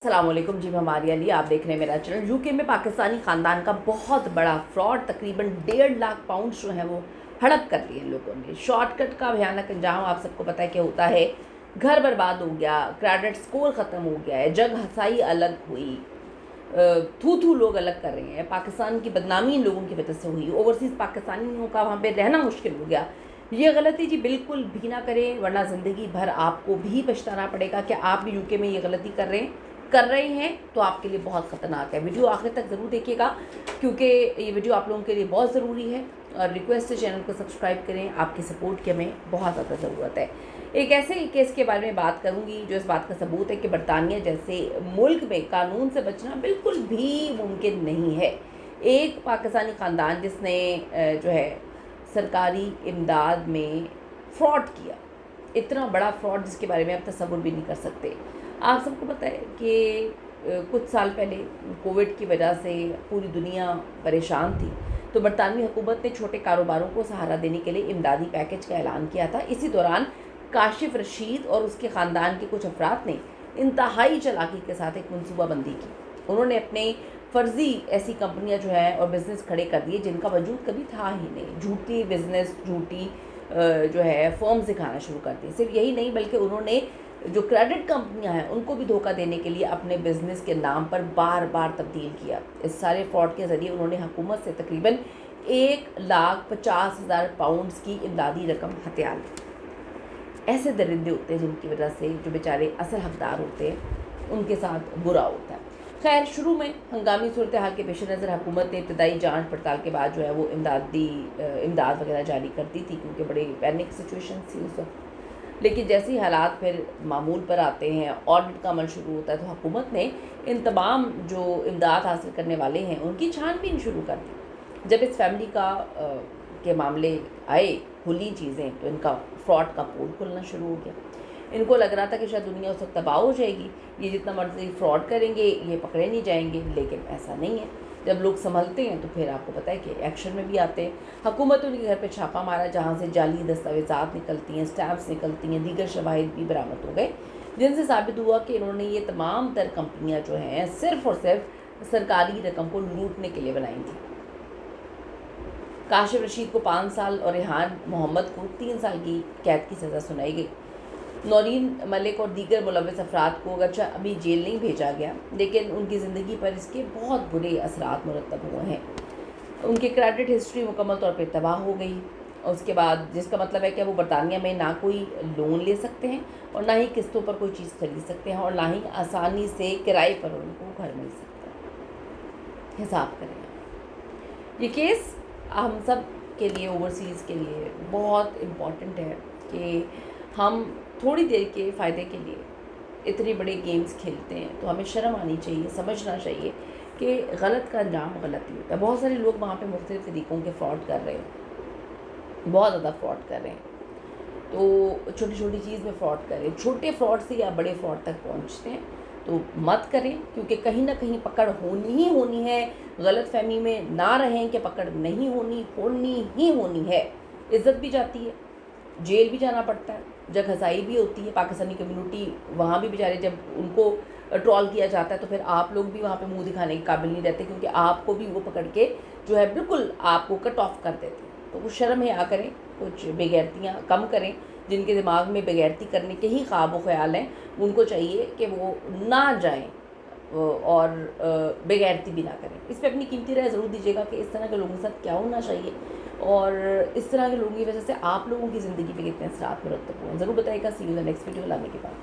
अस्सलाम वालेकुम जी, मैं मारिया अली, आप देख रहे हैं मेरा चैनल। यूके में पाकिस्तानी ख़ानदान का बहुत बड़ा फ्रॉड, तकरीबन 1.5 लाख पाउंड जो है वो हड़प कर लिए लोगों ने। शॉर्टकट का भयानक अंजाम आप सबको पता है क्या होता है। घर बर्बाद हो गया, क्रेडिट स्कोर ख़त्म हो गया है, जग हसाई अलग हुई, थू लोग अलग कर रहे हैं, पाकिस्तान की बदनामी इन लोगों की वजह से हुई, ओवरसीज़ पाकिस्तानियों का वहाँ पे रहना मुश्किल हो गया। ये गलती जी बिल्कुल भी ना करें, वरना ज़िंदगी भर आपको भी पछताना पड़ेगा कि आप भी यूके में ये गलती कर रहे हैं तो आपके लिए बहुत ख़तरनाक है। वीडियो आखिर तक ज़रूर देखिएगा क्योंकि ये वीडियो आप लोगों के लिए बहुत ज़रूरी है। और रिक्वेस्ट है चैनल को सब्सक्राइब करें, आपकी सपोर्ट की हमें बहुत ज़्यादा ज़रूरत है। एक ऐसे केस के बारे में बात करूंगी जो इस बात का सबूत है कि बरतानिया जैसे मुल्क में कानून से बचना बिल्कुल भी मुमकिन नहीं है। एक पाकिस्तानी ख़ानदान जिसने जो है सरकारी इमदाद में फ्रॉड किया, इतना बड़ा फ्रॉड जिसके बारे में आप तसव्वुर भी नहीं कर सकते। आप सबको पता है कि कुछ साल पहले कोविड की वजह से पूरी दुनिया परेशान थी, तो बरतानवी हुकूमत ने छोटे कारोबारों को सहारा देने के लिए इमदादी पैकेज का ऐलान किया था। इसी दौरान काशिफ रशीद और उसके ख़ानदान के कुछ अफराद ने इंतहाई चालाकी के साथ एक मनसूबाबंदी की। उन्होंने अपने फ़र्ज़ी ऐसी कंपनियां जो है और बिज़नेस खड़े कर दिए जिनका वजूद कभी था ही नहीं। झूठी बिज़नेस, झूठी जो है फर्म दिखाना शुरू कर दी। सिर्फ यही नहीं बल्कि उन्होंने जो क्रेडिट कंपनियां हैं उनको भी धोखा देने के लिए अपने बिज़नेस के नाम पर बार बार तब्दील किया। इस सारे फ्रॉड के ज़रिए उन्होंने हुकूमत से तकरीबन 1,50,000 पाउंड्स की इमदादी रकम हथिया ली। ऐसे दरिंदे होते हैं जिनकी वजह से जो बेचारे असल हकदार होते हैं उनके साथ बुरा होता है। खैर, शुरू में हंगामी सूरत हाल के पेश नज़र हुकूमत ने इब्तदाई जांच पड़ताल के बाद जो है वो इमदाद वगैरह जारी करती थी क्योंकि बड़े पैनिक सिचुएशन थी उस वक्त। लेकिन जैसे ही हालात फिर मामूल पर आते हैं, ऑडिट का अमल शुरू होता है, तो हुकूमत ने इन तमाम जो इमदाद हासिल करने वाले हैं उनकी छानबीन शुरू कर दी। जब इस फैमिली के मामले आए, खुली चीज़ें, तो इनका फ्रॉड का पोल खुलना शुरू हो गया। इनको लग रहा था कि शायद दुनिया उस वक्त तबाह हो जाएगी, ये जितना मर्जी फ्रॉड करेंगे ये पकड़े नहीं जाएंगे, लेकिन ऐसा नहीं है। जब लोग संभलते हैं तो फिर आपको पता है कि एक्शन में भी आते हैं। हुकूमत उनके घर पे छापा मारा जहाँ से जाली दस्तावेज़ात निकलती हैं, स्टैम्प्स निकलती हैं, दीगर शवाहिद भी बरामद हो गए जिनसे साबित हुआ कि इन्होंने ये तमाम तर कंपनियाँ जो हैं सिर्फ़ और सिर्फ सरकारी रकम को लूटने के लिए बनाई थी। काशिफ रशीद को 5 साल और रेहान मोहम्मद को 3 साल की कैद की सज़ा सुनाई गई। नौरीन मलिक और दीगर मुलव्वस अफराद को अगरचे अभी जेल नहीं भेजा गया, लेकिन उनकी ज़िंदगी पर इसके बहुत बुरे असरात मुरतब हुए हैं। उनकी क्रेडिट हिस्ट्री मुकम्मल तौर पर तबाह हो गई, और उसके बाद जिसका मतलब है कि वो बरतानिया में ना कोई लोन ले सकते हैं और ना ही किस्तों पर कोई चीज़ खरीद सकते हैं और ना ही आसानी से किराए पर उनको घर मिल सकता है। हिसाब करें, ये केस हम सब के लिए, ओवरसीज़ के लिए बहुत इम्पॉर्टेंट है कि हम थोड़ी देर के फ़ायदे के लिए इतने बड़े गेम्स खेलते हैं, तो हमें शर्म आनी चाहिए, समझना चाहिए कि गलत का अंजाम गलत ही होता है। बहुत सारे लोग वहाँ पे मुख्तलिफ़ तरीक़ों के फ्रॉड कर रहे हैं, बहुत ज़्यादा फ्रॉड कर रहे हैं। तो छोटी छोटी चीज़ में फ्रॉड करें, छोटे फ्रॉड से या बड़े फ्रॉड तक पहुँचते हैं तो मत करें, क्योंकि कहीं ना कहीं पकड़ होनी है। गलत फहमी में ना रहें कि पकड़ नहीं होनी ही होनी है। इज़्ज़त भी जाती है, जेल भी जाना पड़ता है, जग हसाई भी होती है। पाकिस्तानी कम्युनिटी वहाँ भी बेचारे जब उनको ट्रॉल किया जाता है तो फिर आप लोग भी वहाँ पे मुंह दिखाने के काबिल नहीं रहते, क्योंकि आपको भी वो पकड़ के जो है बिल्कुल आपको कट ऑफ कर देते हैं। तो कुछ शर्म है, करें, कुछ बेगैरतियाँ कम करें। जिनके दिमाग में बेगैरती करने के ही ख्वाब व ख्याल हैं, उनको चाहिए कि वो ना जाएँ और बेगैरती भी ना करें। इस पर अपनी कीमती राय ज़रूर दीजिएगा कि इस तरह के लोगों के साथ क्या होना चाहिए और इस तरह के लोगों की वजह से आप लोगों की ज़िंदगी पे कितने असरात मुरतब हुए हैं। ज़रूर बताइएगा। See you in the next video. लाने के बाद